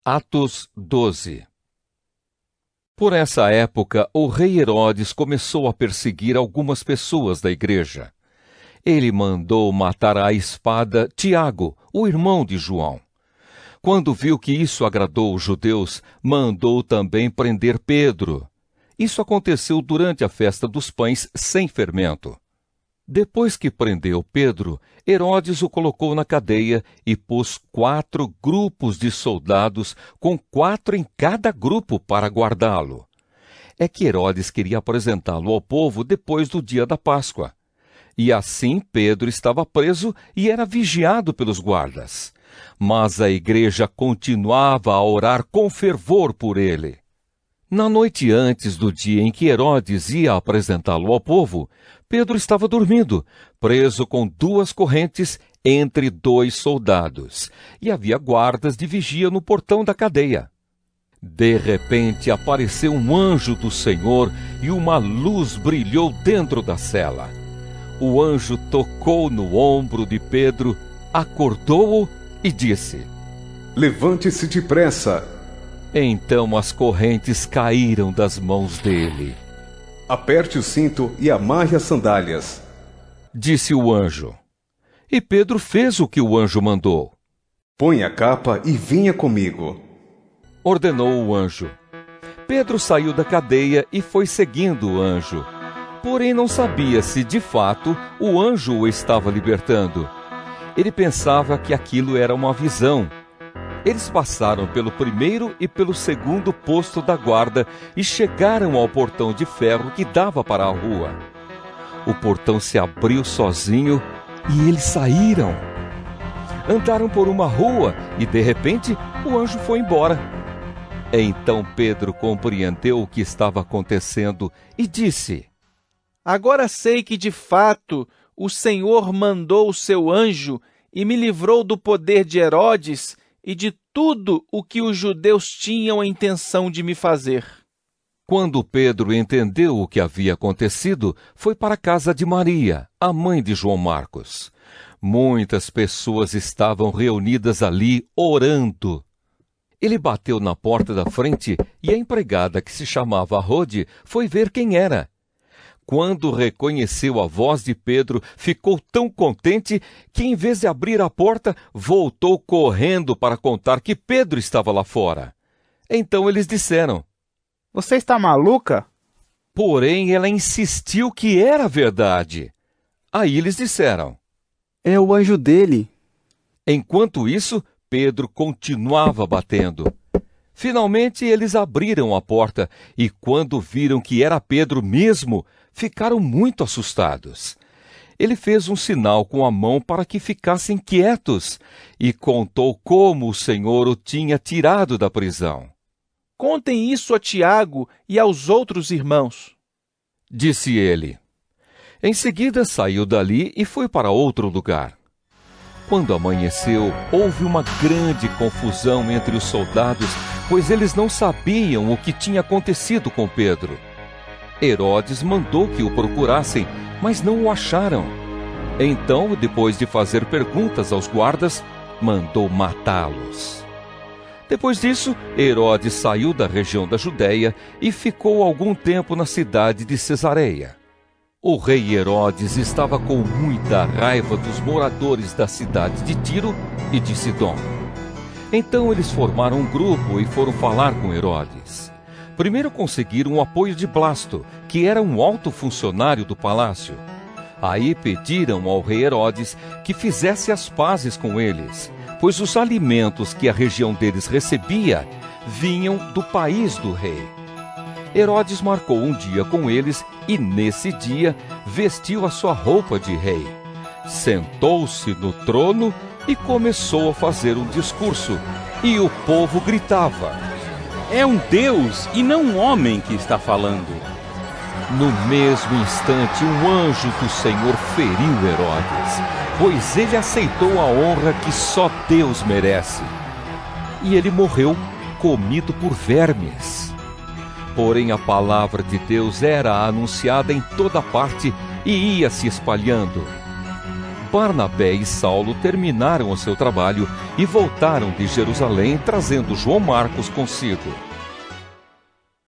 Atos 12. Por essa época, o rei Herodes começou a perseguir algumas pessoas da igreja. Ele mandou matar à espada Tiago, o irmão de João. Quando viu que isso agradou os judeus, mandou também prender Pedro. Isso aconteceu durante a festa dos pães sem fermento. Depois que prendeu Pedro, Herodes o colocou na cadeia e pôs 4 grupos de soldados, com 4 em cada grupo para guardá-lo. É que Herodes queria apresentá-lo ao povo depois do dia da Páscoa. E assim Pedro estava preso e era vigiado pelos guardas. Mas a igreja continuava a orar com fervor por ele. Na noite antes do dia em que Herodes ia apresentá-lo ao povo, Pedro estava dormindo, preso com 2 correntes entre 2 soldados, e havia guardas de vigia no portão da cadeia. De repente apareceu um anjo do Senhor e uma luz brilhou dentro da cela. O anjo tocou no ombro de Pedro, acordou-o e disse: Levante-se depressa. Então as correntes caíram das mãos dele. Aperte o cinto e amarre as sandálias, disse o anjo. E Pedro fez o que o anjo mandou. Põe a capa e vinha comigo, ordenou o anjo. Pedro saiu da cadeia e foi seguindo o anjo. Porém não sabia se, de fato, o anjo o estava libertando. Ele pensava que aquilo era uma visão. Eles passaram pelo primeiro e pelo segundo posto da guarda e chegaram ao portão de ferro que dava para a rua. O portão se abriu sozinho e eles saíram. Andaram por uma rua e, de repente, o anjo foi embora. Então Pedro compreendeu o que estava acontecendo e disse: Agora sei que, de fato, o Senhor mandou o seu anjo e me livrou do poder de Herodes e de tudo o que os judeus tinham a intenção de me fazer. Quando Pedro entendeu o que havia acontecido, foi para a casa de Maria, a mãe de João Marcos. Muitas pessoas estavam reunidas ali, orando. Ele bateu na porta da frente e a empregada, que se chamava Rode, foi ver quem era. Quando reconheceu a voz de Pedro, ficou tão contente que, em vez de abrir a porta, voltou correndo para contar que Pedro estava lá fora. Então eles disseram: Você está maluca? Porém, ela insistiu que era verdade. Aí eles disseram: É o anjo dele. Enquanto isso, Pedro continuava batendo. Finalmente eles abriram a porta e, quando viram que era Pedro mesmo, ficaram muito assustados. Ele fez um sinal com a mão para que ficassem quietos e contou como o Senhor o tinha tirado da prisão. Contem isso a Tiago e aos outros irmãos, disse ele. Em seguida saiu dali e foi para outro lugar. Quando amanheceu, houve uma grande confusão entre os soldados, pois eles não sabiam o que tinha acontecido com Pedro. Herodes mandou que o procurassem, mas não o acharam. Então, depois de fazer perguntas aos guardas, mandou matá-los. Depois disso, Herodes saiu da região da Judéia e ficou algum tempo na cidade de Cesareia. O rei Herodes estava com muita raiva dos moradores da cidade de Tiro e de Sidom. Então eles formaram um grupo e foram falar com Herodes. Primeiro conseguiram o apoio de Blasto, que era um alto funcionário do palácio. Aí pediram ao rei Herodes que fizesse as pazes com eles, pois os alimentos que a região deles recebia vinham do país do rei. Herodes marcou um dia com eles e, nesse dia, vestiu a sua roupa de rei. Sentou-se no trono e começou a fazer um discurso, e o povo gritava: É um Deus e não um homem que está falando. No mesmo instante, um anjo do Senhor feriu Herodes, pois ele aceitou a honra que só Deus merece. E ele morreu, comido por vermes. Porém, a palavra de Deus era anunciada em toda parte e ia se espalhando. Barnabé e Saulo terminaram o seu trabalho e voltaram de Jerusalém trazendo João Marcos consigo.